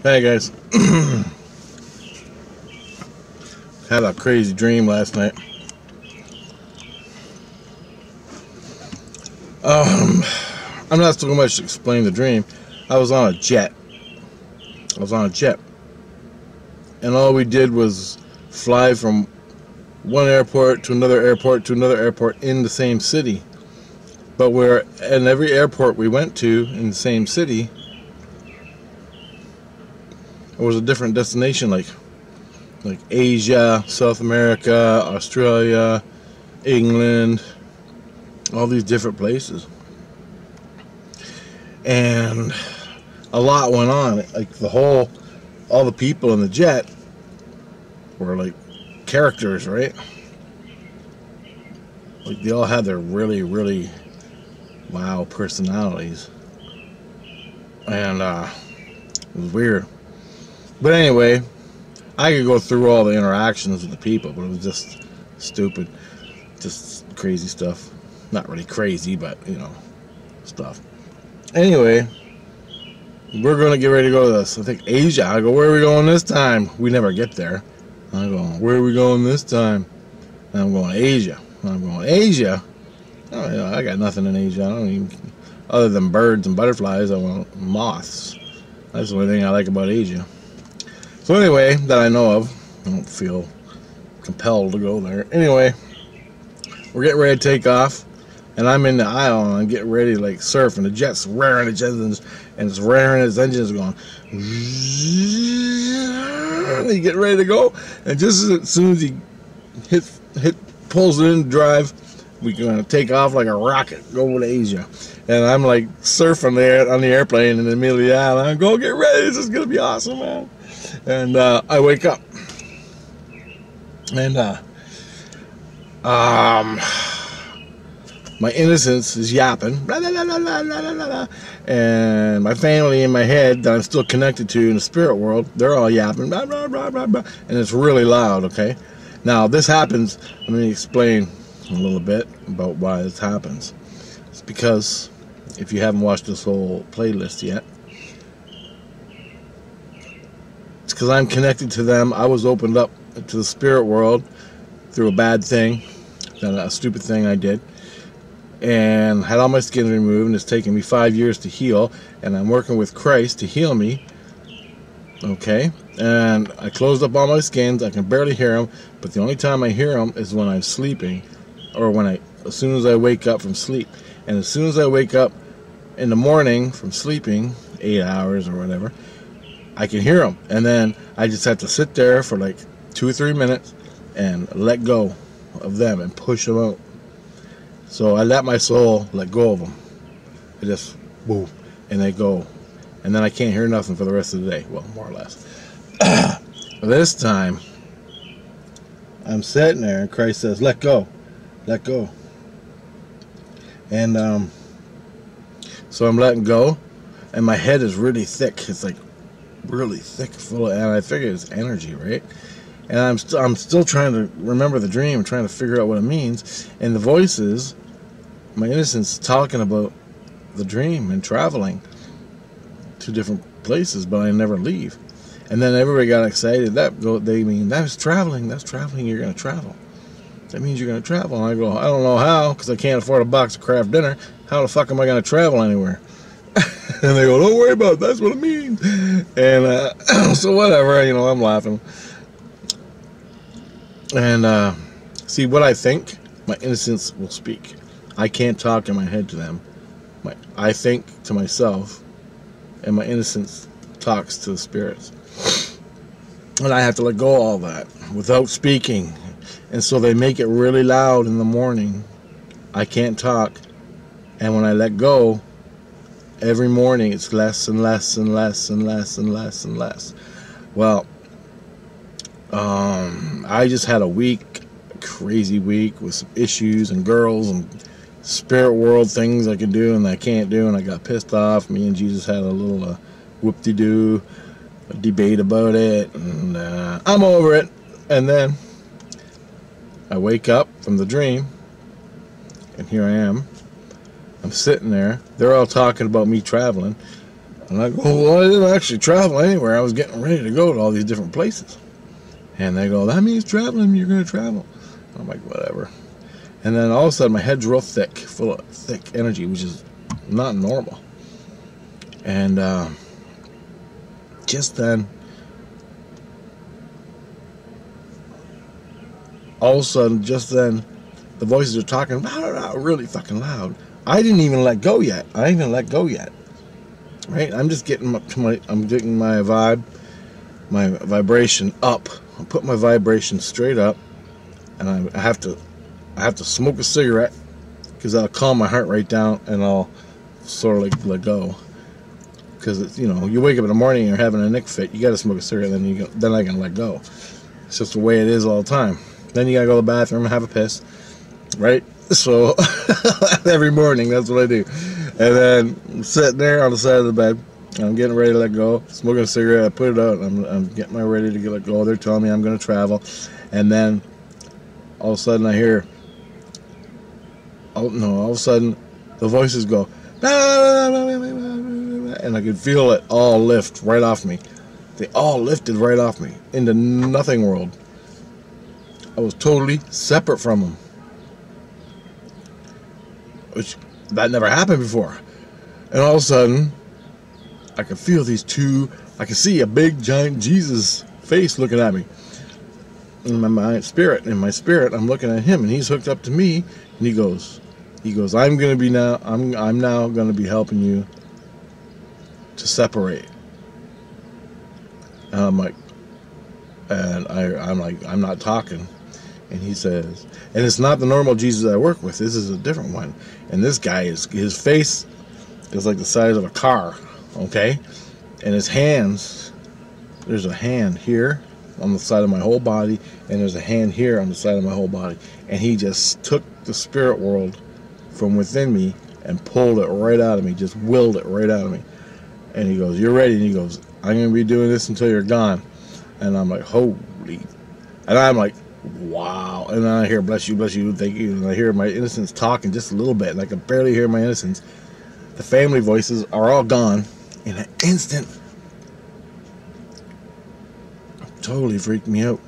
Hey guys, had a crazy dream last night. Um, I'm not so much to explain the dream. I was on a jet. And all we did was fly from one airport to another airport to another airport in the same city. But we're in every airport we went to in the same city, it was a different destination, like Asia, South America, Australia, England, all these different places. And a lot went on. Like all the people in the jet were like characters, right? Like they all had their really, really wow personalities. And it was weird. But anyway, I could go through all the interactions with the people, but it was just stupid. Just crazy stuff. Not really crazy, but, stuff. Anyway, we're going to get ready to go to this. I think Asia. I go, where are we going this time? We never get there. I go, where are we going this time? And I'm going, Asia. And I'm going, Asia? Oh, I got nothing in Asia. I don't even, other than birds and butterflies, I want moths. That's the only thing I like about Asia. So anyway, that I know of, I don't feel compelled to go there. Anyway, we're getting ready to take off, and I'm in the aisle, and I'm getting ready to like surf, and the jet's rearing its engines, and it's rearing its engines going. And you get ready to go, and just as soon as he pulls it in drive, we're gonna take off like a rocket, go over to Asia. And I'm like surfing there on the airplane in the middle of the aisle. I'm going, get ready, this is gonna be awesome, man. And I wake up, and my innocence is yapping, blah, blah, blah, blah, blah, blah, blah. And my family in my head that I'm still connected to in the spirit world, they're all yapping, blah, blah, blah, blah, blah. And it's really loud, okay? Now, this happens, let me explain a little bit about why this happens. It's because, if you haven't watched this whole playlist yet, it's because I'm connected to them. I was opened up to the spirit world through a bad thing, a stupid thing I did, and had all my skin removed, and it's taken me 5 years to heal, and I'm working with Christ to heal me, okay? And I closed up all my skins. I can barely hear them, but the only time I hear them is when I'm sleeping, or as soon as I wake up from sleep. And as soon as I wake up in the morning from sleeping, 8 hours or whatever, I can hear them. And then I just have to sit there for like 2 or 3 minutes and let go of them and push them out. So I let my soul let go of them. I just, boom, and they go. And then I can't hear nothing for the rest of the day. Well, more or less. This time, I'm sitting there and Christ says, let go. Let go. And so I'm letting go. And my head is really thick. It's like really thick, full of, and I figure it's energy, right? And I'm still trying to remember the dream, trying to figure out what it means. And the voices, my innocence, talking about the dream and traveling to different places, but I never leave. And then everybody got excited. They mean that's traveling. That's traveling. You're gonna travel. That means you're gonna travel. And I go, I don't know how, because I can't afford a box of Kraft dinner. How the fuck am I gonna travel anywhere? And they go, don't worry about it. That's what it means. And so whatever, I'm laughing. And see, what I think, my innocence will speak. I can't talk in my head to them. I think to myself, and my innocence talks to the spirits. And I have to let go of all that without speaking. And so they make it really loud in the morning. I can't talk. And when I let go, every morning it's less and less and less and less and less and less. Well, I just had a crazy week with some issues and girls and spirit world things I could do and I can't do, and I got pissed off. Me and Jesus had a little whoop-de-doo debate about it, and I'm over it. And then I wake up from the dream, and here I am. I'm sitting there. They're all talking about me traveling. And I go, well, I didn't actually travel anywhere. I was getting ready to go to all these different places. And they go, that means traveling. You're going to travel. I'm like, whatever. And then all of a sudden, my head's real thick, full of thick energy, which is not normal. And just then, all of a sudden, the voices are talking really fucking loud. I didn't even let go yet. Right? I'm just getting up to I'm getting my vibration up. I put my vibration straight up, and I have to smoke a cigarette because that'll calm my heart rate down, and I'll sort of like let go. Because it's, you know, you wake up in the morning and you're having a nick fit, you got to smoke a cigarette, then I can let go. It's just the way it is all the time. Then you got to go to the bathroom and have a piss, right? So every morning that's what I do. And then I'm sitting there on the side of the bed, and I'm getting ready to let go, smoking a cigarette. I put it out, and I'm getting ready to let go. They're telling me I'm going to travel, and then all of a sudden I hear, all of a sudden the voices go, and I could feel it all lift right off me. They all lifted right off me into nothing world. I was totally separate from them, which that never happened before. And all of a sudden, I could feel I could see a big giant Jesus face looking at me. In my spirit, I'm looking at him, and he's hooked up to me, and he goes, I'm now gonna be helping you to separate. And I'm like, I'm not talking. And he says, and it's not the normal Jesus I work with. This is a different one. And this guy his face is like the size of a car, okay? And his hands, there's a hand here on the side of my whole body, and there's a hand here on the side of my whole body. And he just took the spirit world from within me and pulled it right out of me, just willed it right out of me. And he goes, you're ready? And he goes, I'm going to be doing this until you're gone. And I'm like, holy. And I'm like, wow. And then I hear, bless you, thank you. And I hear my innocence talking just a little bit, and I can barely hear my innocence. The family voices are all gone in an instant. Totally freaked me out.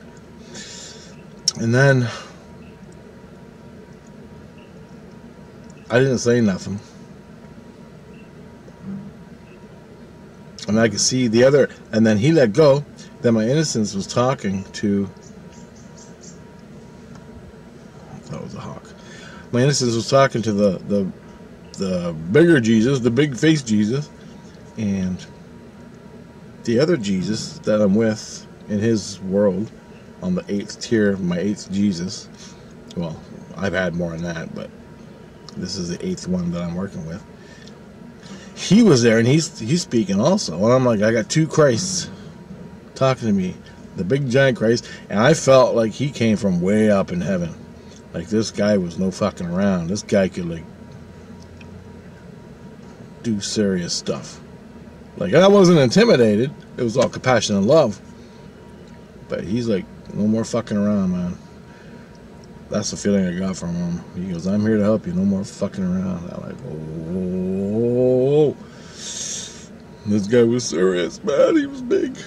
And then I didn't say nothing. And I could see the other, and then he let go. Then my innocence was talking to, that was a hawk. My innocence was talking to the bigger Jesus, the big face Jesus, and the other Jesus that I'm with in his world on the 8th tier, my 8th Jesus. Well, I've had more than that, but this is the 8th one that I'm working with. He was there, and he's speaking also. And I'm like, I got two Christs talking to me, the big giant Christ, and I felt like he came from way up in heaven. Like, this guy was no fucking around. This guy could, like, do serious stuff. Like, I wasn't intimidated. It was all compassion and love. But he's like, no more fucking around, man. That's the feeling I got from him. He goes, I'm here to help you. No more fucking around. I'm like, oh. This guy was serious, man. He was big.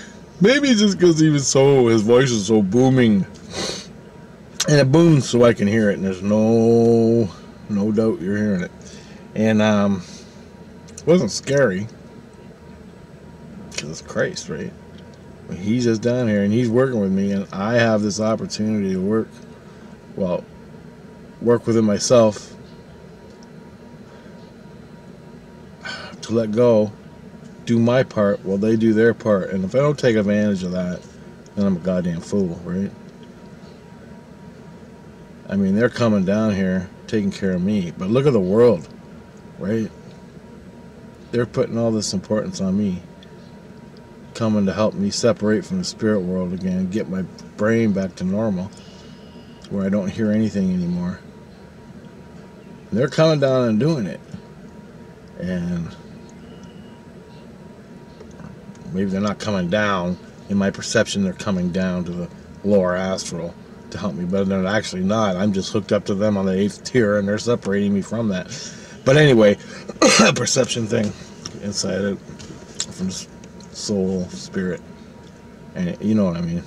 Maybe just because his voice is so booming. And it booms so I can hear it. And there's no doubt you're hearing it. And it wasn't scary. Because it's Christ, right? He's just down here and he's working with me. And I have this opportunity to work within myself, to let go, do my part while they do their part. And if I don't take advantage of that, then I'm a goddamn fool, right? I mean, they're coming down here taking care of me, but look at the world, right? They're putting all this importance on me, coming to help me separate from the spirit world again, get my brain back to normal, where I don't hear anything anymore. They're coming down and doing it. And maybe they're not coming down. In my perception, they're coming down to the lower astral to help me, but they're actually not. I'm just hooked up to them on the 8th tier, and they're separating me from that. But anyway, perception thing inside it. from soul, spirit, and you know what I mean.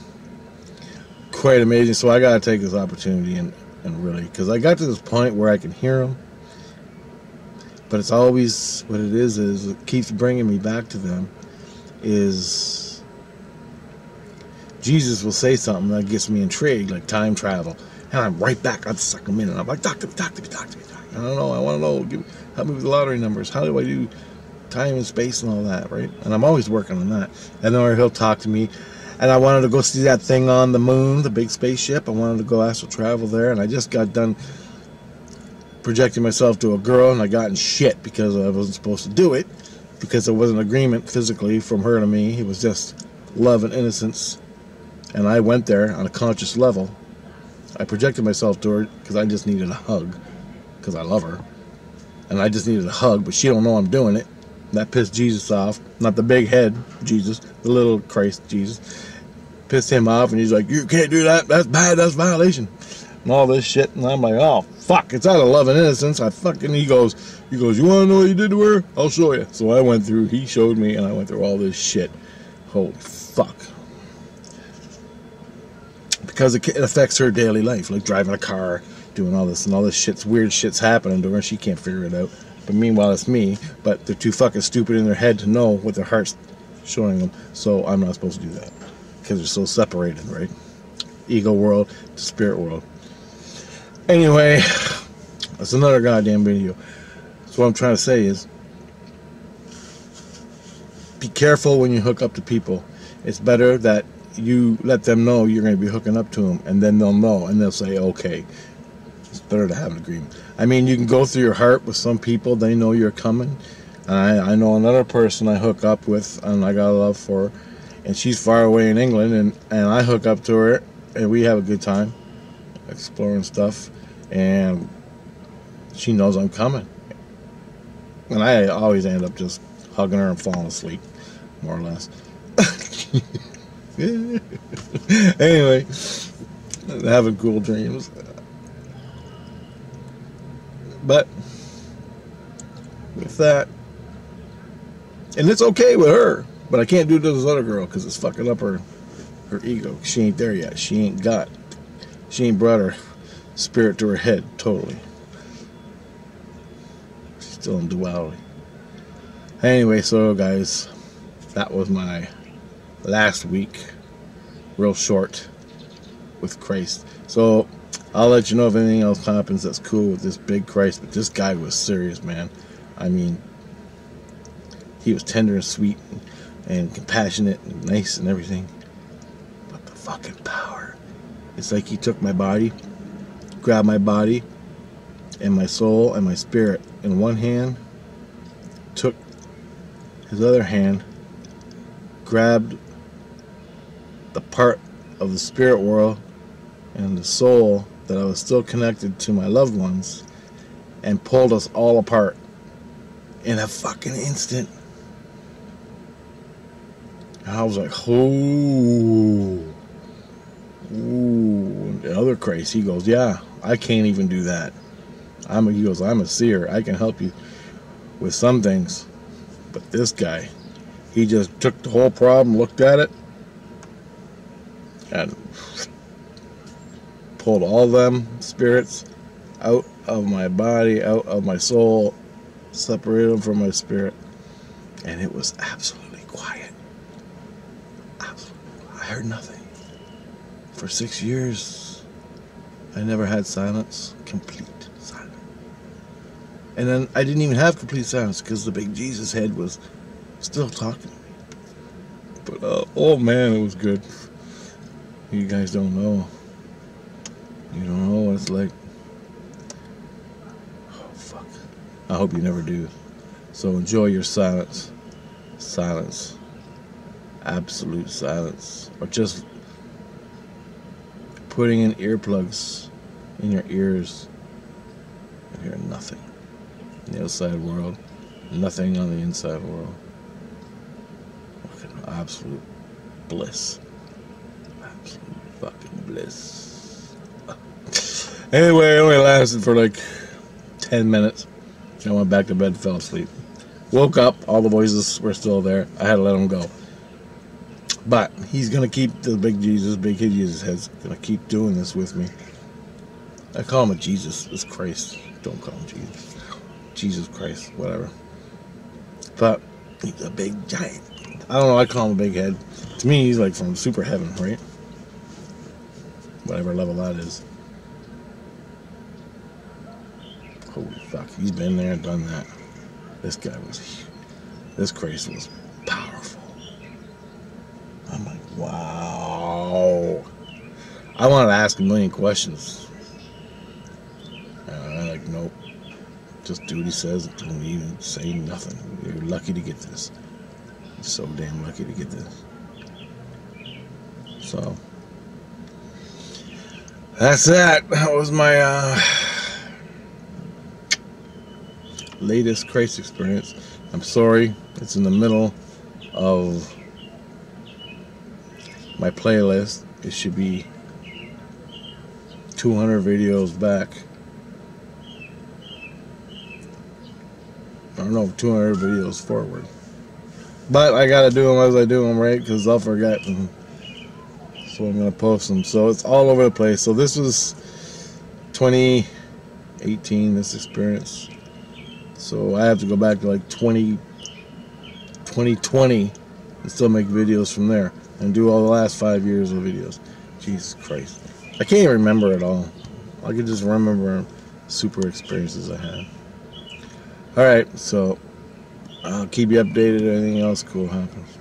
Quite amazing. So I gotta take this opportunity and really, because I got to this point where I can hear them, but it's always what it is it keeps bringing me back to them. Is Jesus will say something that gets me intrigued, like time travel, and I'm right back. I'd suck them in, and I'm like, talk to me. I don't know. I want to know. Help me with the lottery numbers. How do I do time and space and all that, right? And I'm always working on that. And then he'll talk to me. And I wanted to go see that thing on the moon, the big spaceship. I wanted to go astral travel there. And I just got done projecting myself to a girl, and I got in shit because I wasn't supposed to do it, because there wasn't agreement physically from her to me. It was just love and innocence. And I went there on a conscious level. I projected myself to her because I just needed a hug, because I love her. And I just needed a hug, but she don't know I'm doing it. That pissed Jesus off. Not the big head Jesus, the little Christ Jesus. Pissed him off, and he's like, you can't do that. That's bad. That's violation. And all this shit. And I'm like, oh, fuck. It's out of love and innocence. He goes, you want to know what you did to her? I'll show you. So I went through, he showed me, and I went through all this shit. Holy fuck. Because it affects her daily life, like driving a car, doing all this, and all this shit's weird shit's happening to her. She can't figure it out. But meanwhile, it's me. But they're too fucking stupid in their head to know what their heart's showing them. So I'm not supposed to do that, because they're so separated, right? Ego world to spirit world. Anyway, that's another goddamn video. So what I'm trying to say is, be careful when you hook up to people. It's better that you let them know you're going to be hooking up to them, and then they'll know, and they'll say, okay. It's better to have an agreement. I mean, you can go through your heart with some people. They know you're coming. I know another person I hook up with, and I got a love for her, and she's far away in England, and I hook up to her, and we have a good time exploring stuff, and she knows I'm coming. And I always end up just hugging her and falling asleep, more or less. Anyway, having cool dreams. But with that, and it's okay with her, but I can't do it to this other girl because it's fucking up her ego. She ain't there yet. She ain't brought her spirit to her head totally. She's still in duality. Anyway, so guys, that was my last week, real short, with Christ. So I'll let you know if anything else happens that's cool with this big Christ. But this guy was serious, man. I mean, he was tender and sweet and compassionate and nice and everything. But the fucking power. It's like he took my body, grabbed my body and my soul and my spirit in one hand, took his other hand, grabbed the part of the spirit world and the soul that I was still connected to my loved ones, and pulled us all apart in a fucking instant. And I was like, oh. Ooh. The other Christ, he goes, yeah, I can't even do that. He goes, I'm a seer. I can help you with some things. But this guy, he just took the whole problem, looked at it, and pulled all them spirits out of my body, out of my soul, separated them from my spirit, and it was absolutely quiet. Absolutely. I heard nothing. For 6 years, I never had silence, complete silence. And then I didn't even have complete silence because the big Jesus head was still talking to me. But, oh man, it was good. You guys don't know. You don't know what it's like. Oh, fuck. I hope you never do. So enjoy your silence. Silence. Absolute silence. Or just putting in earplugs in your ears and hear nothing in the outside world. Nothing on the inside world. Fucking absolute bliss. Absolute fucking bliss. Anyway, it only lasted for like 10 minutes. I went back to bed and fell asleep. Woke up, all the voices were still there. I had to let him go. But he's going to keep the big Jesus, big kid Jesus head's going to keep doing this with me. I call him a Jesus. It's Christ. Don't call him Jesus. Jesus Christ, whatever. But he's a big giant. I don't know, I call him a big head. To me, he's like from super heaven, right? Whatever level that is. Holy fuck, he's been there and done that. This guy was, this Christ was powerful. I'm like, wow. I wanted to ask a million questions. I'm like, nope. Just do what he says. Don't even say nothing. You're lucky to get this. You're so damn lucky to get this. So, that's that. That was my latest Christ experience. I'm sorry. It's in the middle of my playlist. It should be 200 videos back. I don't know, 200 videos forward. But I gotta do them as I do them, right? Because I'll forget. So I'm gonna post them. So it's all over the place. So this was 2018, this experience. So I have to go back to like 2020 and still make videos from there. And do all the last 5 years of videos. Jesus Christ. I can't even remember it all. I can just remember super experiences I had. Alright, so I'll keep you updated if anything else cool happens.